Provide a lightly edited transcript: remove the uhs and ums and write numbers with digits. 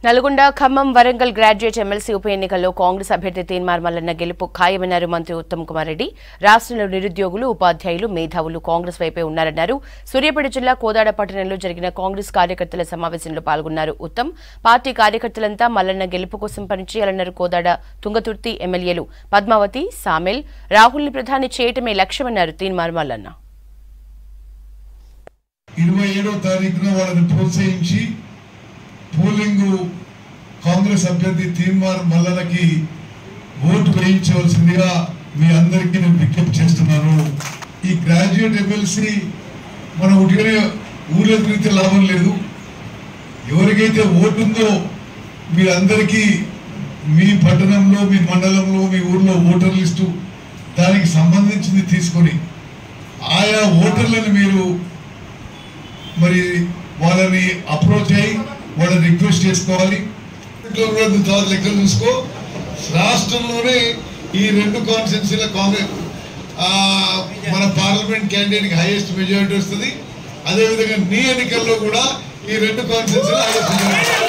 Nalgonda, Khammam, Warangal graduate MLC ఉప ఎన్నికల్లో కాంగ్రెస్ అభ్యర్థి తీన్మార్ మల్లన్న గెలుపు ఖాయమన్నారు మంత్రి ఉత్తమ్ కుమార్ రెడ్డి. రాష్ట్రంలో నిరుద్యోగులు, ఉపాధ్యాయులు, మేధావులు కాంగ్రెస్ వైపే ఉన్నారన్నారు. సూర్యాపేట జిల్లా కోదాడ పట్టణంలో జరిగిన కాంగ్రెస్ కార్యకర్తల సమావేశంలో పాల్గొన్నారు ఉత్తమ్. పార్టీ కార్యకర్తలంతా మల్లన్న గెలుపు కోసం పనిచేయాలన్నారు. కోదాడ తుంగతుర్తి ఎమ్మెల్యేలు పద్మావతి, సామెల్, రాహుల్ని ప్రధాని చేయటమే లక్ష్యమన్నారు తీన్మార్ మల్లన్న. 27వ తారీఖున వాళ్ళని ప్రోత్సహించి పోలింగ్ కాంగ్రెస్ అభ్యర్థి తీన్మార్ మల్లన్నకి ఓటు వేయించవలసిందిగా మీ అందరికీ నేను విజ్ఞప్తి చేస్తున్నాను. ఈ గ్రాడ్యుయేట్ ఎమ్మెల్సీ మనం ఉట్టిగానే ఊళ్ళో తిరిగితే లాభం లేదు. ఎవరికైతే ఓటు ఉందో మీరందరికీ మీ పట్టణంలో, మీ మండలంలో, మీ ఊర్లో ఓటర్ లిస్టు దానికి సంబంధించింది తీసుకొని ఆయా ఓటర్లను మీరు మరి వాళ్ళని అప్రోచ్ అయ్యి వాళ్ళని రిక్వెస్ట్ చేసుకోవాలి. లెక్కలు చూసుకో, రాష్ట్రంలోనే ఈ 2 కాన్స్టిట్యున్సీల కాంగ్రెస్ మన పార్లమెంట్ క్యాండిడేట్కి హైయెస్ట్ మెజారిటీ వస్తుంది. అదేవిధంగా నీ ఎన్నికల్లో కూడా ఈ 2 కాన్స్టిట్యున్సీల హైయెస్ట్ మెజారిటీ